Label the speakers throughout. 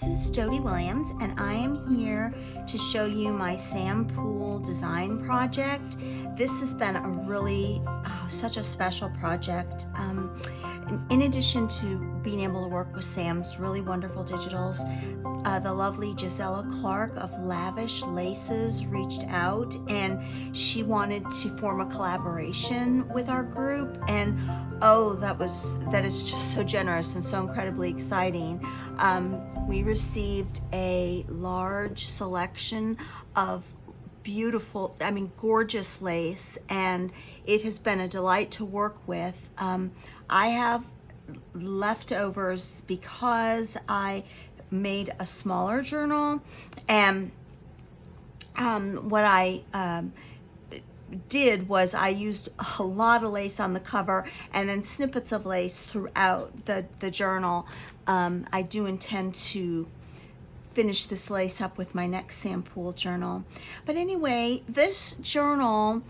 Speaker 1: this is Jody Williams, and I am here to show you my Sam Poole design project. This has been a really, such a special project. In addition to being able to work with Sam's really wonderful digitals, the lovely Jaizella Clark of Lavish Laces reached out, and she wanted to form a collaboration with our group, and oh, that is just so generous and so incredibly exciting. We received a large selection of beautiful, gorgeous lace, and it has been a delight to work with. I have leftovers because I made a smaller journal, and what I did was I used a lot of lace on the cover and then snippets of lace throughout the journal. I do intend to finish this lace up with my next Sam Poole journal. But anyway, this journal,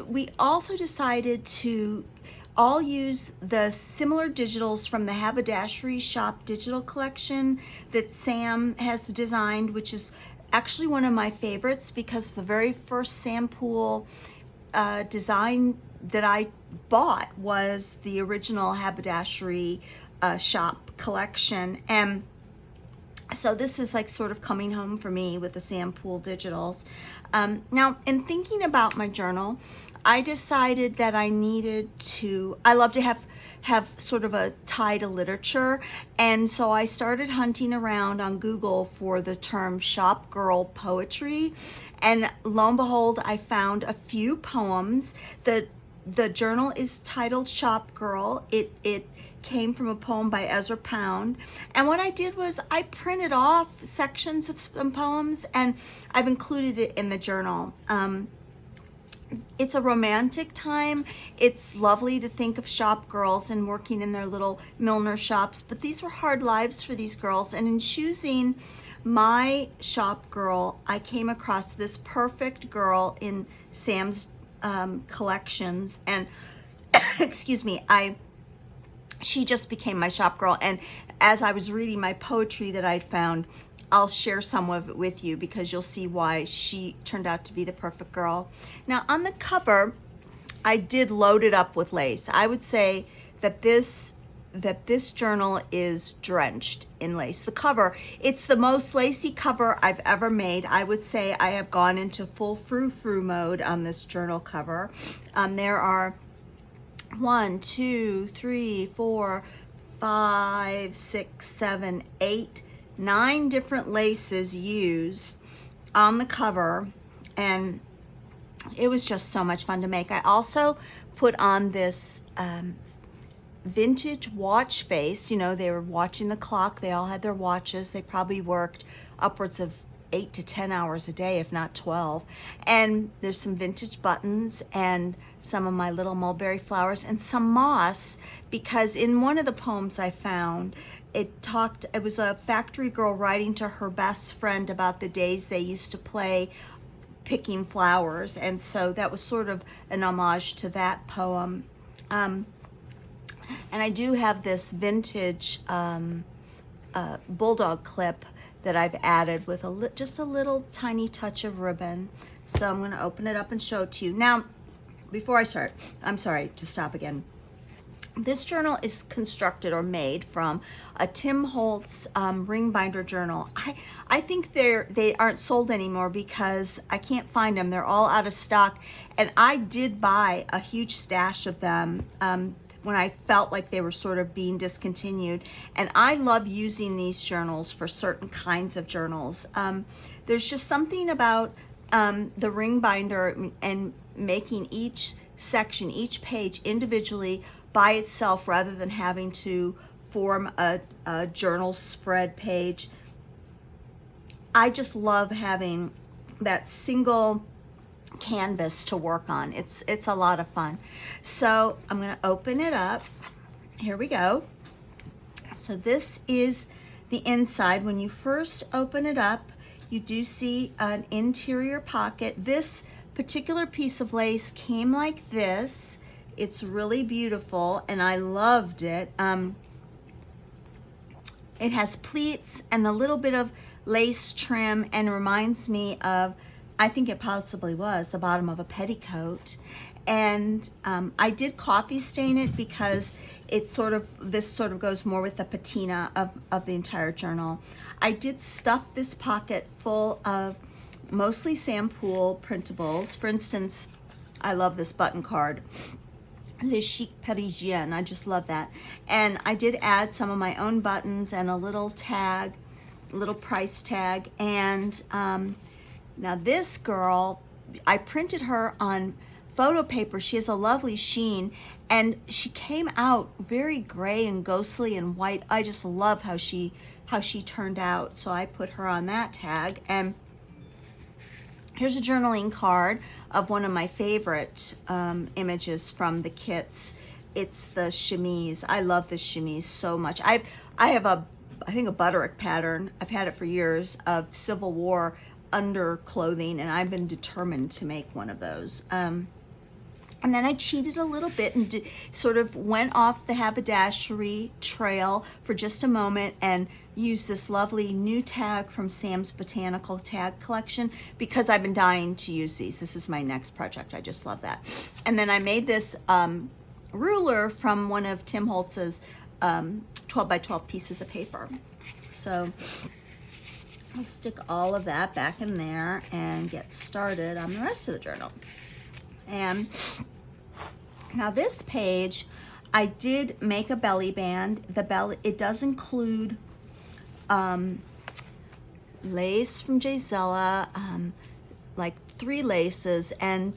Speaker 1: we also decided to all use the similar digitals from the Haberdashery Shop digital collection that Sam has designed, which is actually one of my favorites because the very first Sam Poole design that I bought was the original Haberdashery Shop collection. And so this is like sort of coming home for me with the Sam Poole digitals. Now, in thinking about my journal, I decided that I needed to, I love to have sort of a tie to literature, and so I started hunting around on Google for the term shop girl poetry, and lo and behold, I found a few poems. The journal is titled Shop Girl. It came from a poem by Ezra Pound, and what I did was I printed off sections of some poems and I've included it in the journal. It's a romantic time. It's lovely to think of shop girls and working in their little milliner shops, but these were hard lives for these girls, and in choosing my shop girl, I came across this perfect girl in Sam's collections, and excuse me, she just became my shop girl. And as I was reading my poetry that I'd found, I'll share some of it with you because you'll see why she turned out to be the perfect girl. Now, on the cover, I did load it up with lace. I would say that this journal is drenched in lace. The cover, it's the most lacy cover I've ever made. I would say I have gone into full frou-frou mode on this journal cover. There are 1, 2, 3, 4, 5, 6, 7, 8, 9 different laces used on the cover, and it was just so much fun to make. I also put on this vintage watch face. You know, they were watching the clock. They all had their watches. They probably worked upwards of 8 to 10 hours a day, if not 12. And there's some vintage buttons and some of my little mulberry flowers and some moss, because in one of the poems I found, it was a factory girl writing to her best friend about the days they used to play picking flowers, and so that was sort of an homage to that poem. And I do have this vintage bulldog clip that I've added with just a little tiny touch of ribbon. So I'm going to open it up and show it to you. Now, before I start, I'm sorry to stop again. This journal is constructed or made from a Tim Holtz ring binder journal. I think they aren't sold anymore because I can't find them. They're all out of stock, and I did buy a huge stash of them when I felt like they were sort of being discontinued. And I love using these journals for certain kinds of journals. There's just something about the ring binder and making each section, each page individually by itself rather than having to form a journal spread page. I just love having that single canvas to work on. It's a lot of fun. So I'm going to open it up. Here we go. So this is the inside. When you first open it up, you do see an interior pocket. This particular piece of lace came like this. It's really beautiful and I loved it. It has pleats and a little bit of lace trim, and reminds me of, I think it possibly was the bottom of a petticoat. And I did coffee stain it because it's sort of, this sort of goes more with the patina of the entire journal. I did stuff this pocket full of mostly Sam Poole printables. For instance, I love this button card, Le Chic Parisien. I just love that. And I did add some of my own buttons and a little tag, little price tag. And now this girl, I printed her on photo paper. She has a lovely sheen, and she came out very gray and ghostly and white. I just love how she turned out. So I put her on that tag. And here's a journaling card of one of my favorite images from the kits. It's the chemise. I love this chemise so much. I have I think a Butterick pattern. I've had it for years, of Civil War underclothing, and I've been determined to make one of those. And then I cheated a little bit and sort of went off the haberdashery trail for just a moment and used this lovely new tag from Sam's Botanical Tag Collection, because I've been dying to use these. This is my next project. I just love that. And then I made this ruler from one of Tim Holtz's 12 by 12 pieces of paper. So I'll stick all of that back in there and get started on the rest of the journal. And now this page, I did make a belly band. The belly, it does include lace from Jaizella, like 3 laces, and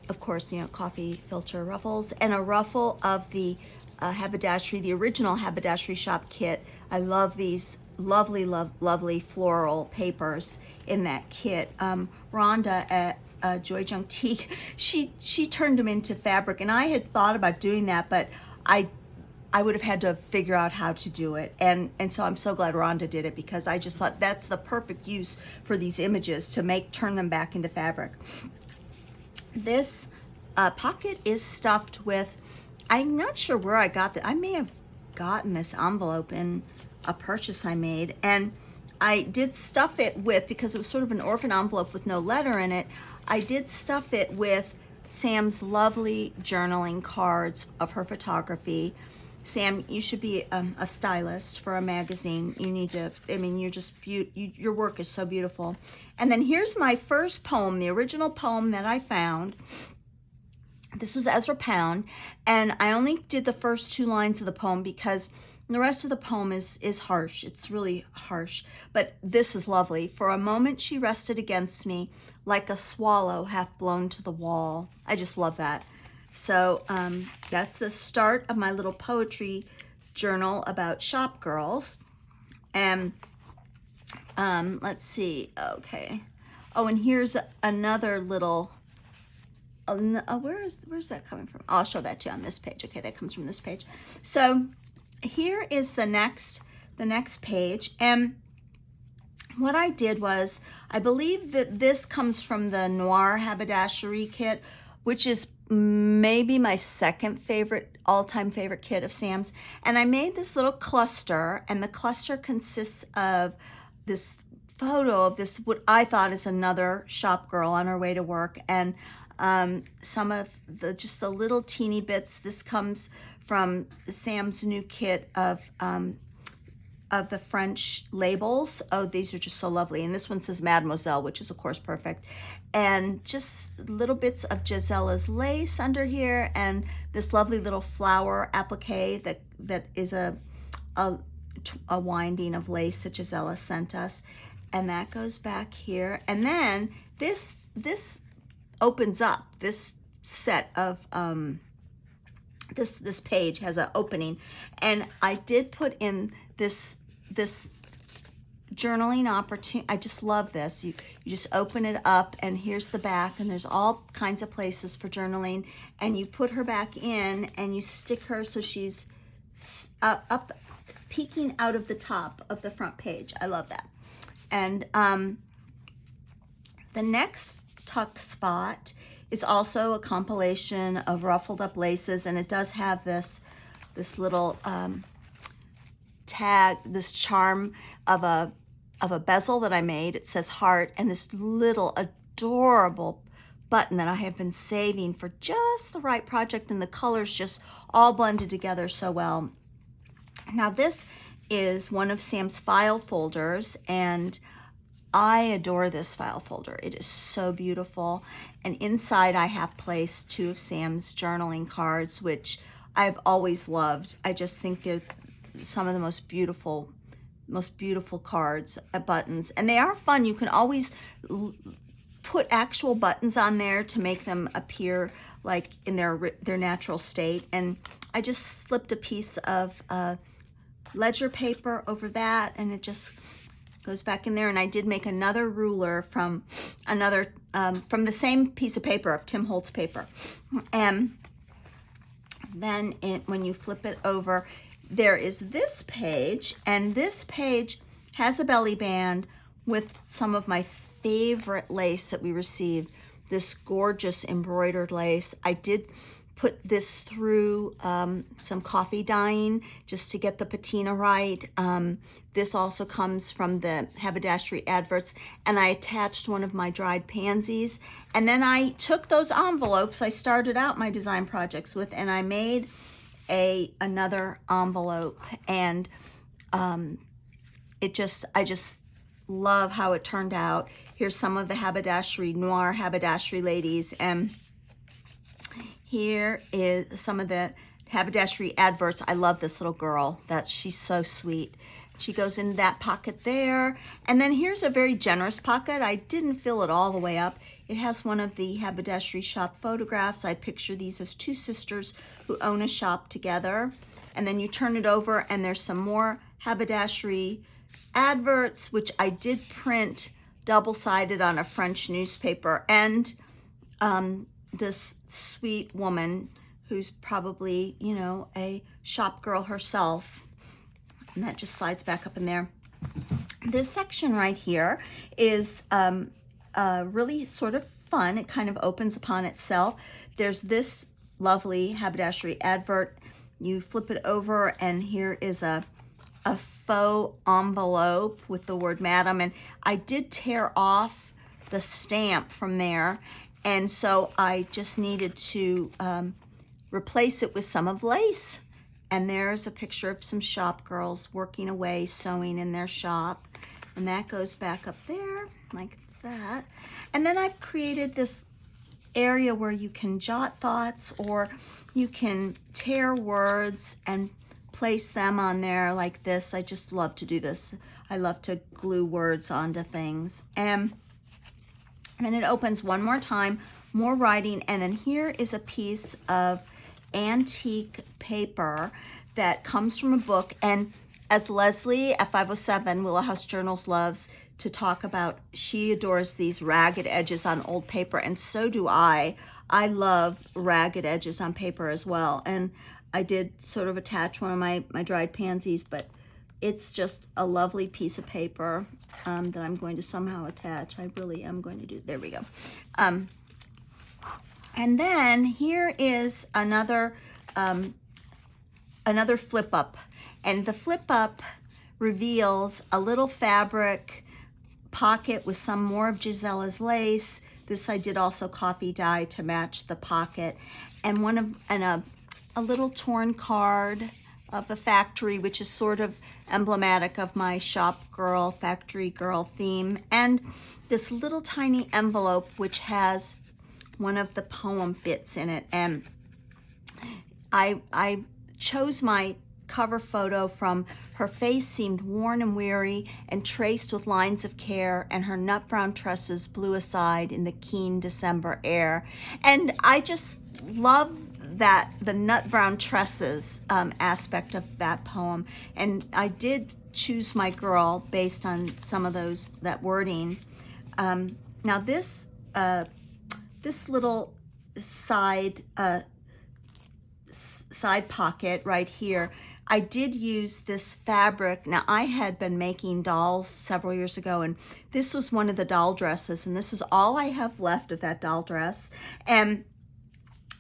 Speaker 1: of course, you know, coffee filter ruffles, and a ruffle of the haberdashery, the original haberdashery shop kit. I love these lovely floral papers in that kit. Rhonda at Joy Junk Tea, she turned them into fabric, and I had thought about doing that, but I would have had to figure out how to do it, and so I'm so glad Rhonda did it, because I just thought that's the perfect use for these images, to turn them back into fabric. This pocket is stuffed with, I'm not sure where I got that. I may have gotten this envelope in a purchase I made, and I did stuff it with, because it was sort of an orphan envelope with no letter in it, I did stuff it with Sam's lovely journaling cards of her photography. Sam, you should be a stylist for a magazine. You need to, I mean, you're just your work is so beautiful. And then here's my first poem, the original poem that I found. This was Ezra Pound, and I only did the first 2 lines of the poem because the rest of the poem is harsh. It's really harsh, but this is lovely. For a moment she rested against me, like a swallow half blown to the wall. I just love that. So that's the start of my little poetry journal about shop girls. And let's see, okay. Oh, and here's another little, where's that coming from? I'll show that to you on this page. Okay, that comes from this page. So here is the next page, and what I did was, I believe that this comes from the Noir Haberdashery kit, which is maybe my second favorite, all-time favorite kit of Sam's. And I made this little cluster, and the cluster consists of this photo of this, what I thought is another shop girl on her way to work, and some of just the little teeny bits. This comes from Sam's new kit of the French labels. Oh, these are just so lovely. And this one says Mademoiselle, which is of course perfect. And just little bits of Jaizella's lace under here, and this lovely little flower applique that is a winding of lace that Jaizella sent us. And that goes back here. And then this opens up. This set of this page has an opening, and I did put in this journaling opportunity. I just love this. You just open it up, and here's the back, and there's all kinds of places for journaling, and you put her back in, and you stick her so she's up peeking out of the top of the front page. I love that. And the next tuck spot is also a compilation of ruffled up laces, and it does have this little tag, this charm of a bezel that I made. It says heart, and this little adorable button that I have been saving for just the right project, and the colors just all blended together so well. Now this is one of Sam's file folders, and I adore this file folder. It is so beautiful. And inside I have placed 2 of Sam's journaling cards, which I've always loved. I just think they're some of the most beautiful cards, buttons. And they are fun. You can always put actual buttons on there to make them appear like in their natural state. And I just slipped a piece of ledger paper over that, and it just goes back in there. And I did make another ruler from from the same piece of paper, of Tim Holtz paper. And then when you flip it over, there is this page, and this page has a belly band with some of my favorite lace that we received, this gorgeous embroidered lace. I did put this through some coffee dyeing just to get the patina right. This also comes from the haberdashery adverts, and I attached one of my dried pansies. And then I took those envelopes I started out my design projects with, and I made another envelope. And I just love how it turned out. Here's some of the noir haberdashery ladies, and here is some of the haberdashery adverts. I love this little girl. She's so sweet. She goes in that pocket there. And then here's a very generous pocket. I didn't fill it all the way up. It has one of the haberdashery shop photographs. I picture these as 2 sisters who own a shop together. And then you turn it over, and there's some more haberdashery adverts, which I did print double-sided on a French newspaper. And this sweet woman who's probably, a shop girl herself. And that just slides back up in there. This section right here is really sort of fun. It kind of opens upon itself. There's this lovely haberdashery advert. You flip it over, and here is a faux envelope with the word Madam. And I did tear off the stamp from there, and so I just needed to replace it with some of lace. And there's a picture of some shop girls working away, sewing in their shop. And that goes back up there like that. And then I've created this area where you can jot thoughts, or you can tear words and place them on there like this. I just love to do this. I love to glue words onto things. And then it opens one more time, more writing. And then here is a piece of antique paper that comes from a book. And as Leslie at 507 Willow House Journals loves to talk about, she adores these ragged edges on old paper, and so do I. I love ragged edges on paper as well. And I did sort of attach one of my dried pansies, but it's just a lovely piece of paper that I'm going to somehow attach. I really am going to do. There we go. And then here is another flip up, and the flip up reveals a little fabric pocket with some more of Jaizella's lace. This I did also coffee dye to match the pocket, and a little torn card of the factory, which is sort of emblematic of my shop girl, factory girl theme, and this little tiny envelope which has one of the poem bits in it. And I chose my cover photo from her face seemed worn and weary and traced with lines of care, and her nut brown tresses blew aside in the keen December air. And I just love that, the nut brown tresses aspect of that poem. And I did choose my girl based on some of that wording. Now this little side pocket right here, I did use this fabric. Now, I had been making dolls several years ago, and this was one of the doll dresses, and this is all I have left of that doll dress. And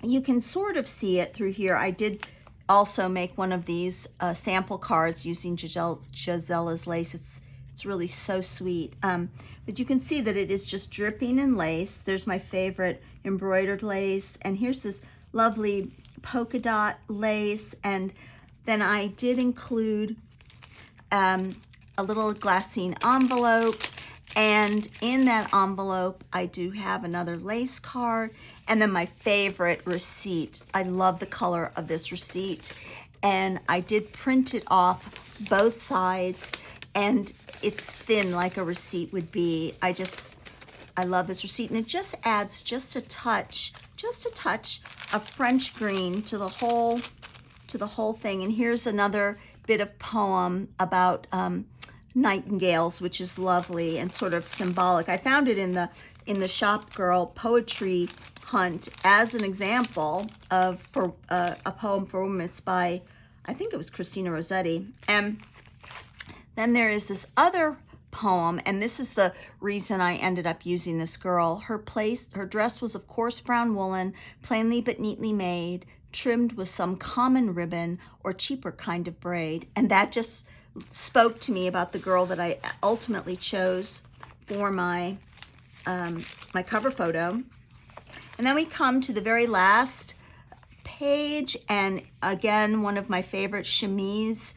Speaker 1: you can sort of see it through here. I did also make one of these sample cards using Jaizella's lace. It's really so sweet. But you can see that it is just dripping in lace. There's my favorite embroidered lace, and here's this lovely polka dot lace. And then I did include a little glassine envelope, and in that envelope I do have another lace card, and then my favorite receipt. I love the color of this receipt, and I did print it off both sides, and it's thin like a receipt would be. I love this receipt, and it just adds just a touch of French green to the whole thing. And here's another bit of poem about nightingales, which is lovely and sort of symbolic. I found it in the Shop Girl poetry hunt as an example of a poem for women. It's by, I think it was Christina Rossetti. And then there is this other poem, and this is the reason I ended up using this girl. Her dress was of coarse brown woolen, plainly but neatly made, trimmed with some common ribbon or cheaper kind of braid. And that just spoke to me about the girl that I ultimately chose for my my cover photo. And then we come to the very last page, and again, one of my favorite chemise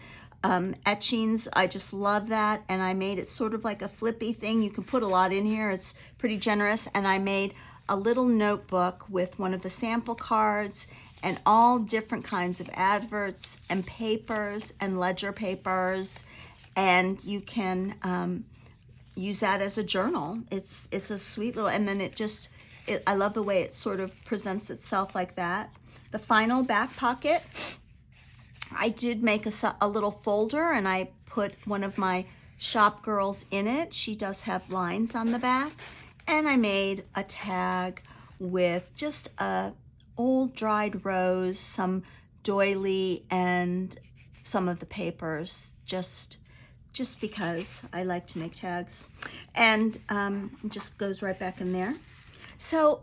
Speaker 1: etchings. I just love that, and I made it sort of like a flippy thing. You can put a lot in here. It's pretty generous, and I made a little notebook with one of the sample cards and all different kinds of adverts and papers and ledger papers, and you can use that as a journal. It's a sweet little, and then I love the way it sort of presents itself like that. The final back pocket, I did make a little folder, and I put one of my shop girls in it. She does have lines on the back, and I made a tag with just a old dried rose, some doily, and some of the papers, just because I like to make tags. And it just goes right back in there. So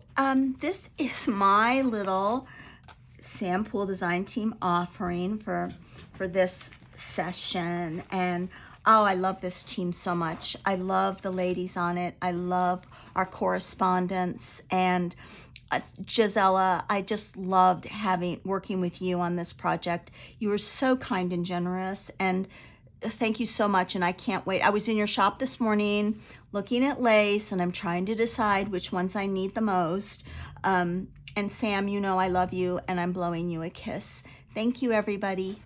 Speaker 1: this is my little Sam Poole Design Team offering for this session. And oh, I love this team so much. I love the ladies on it. I love our correspondents. And Jaizella, I just loved working with you on this project. You were so kind and generous, and thank you so much. And I can't wait. I was in your shop this morning looking at lace, and I'm trying to decide which ones I need the most. And Sam, you know I love you, and I'm blowing you a kiss. Thank you, everybody.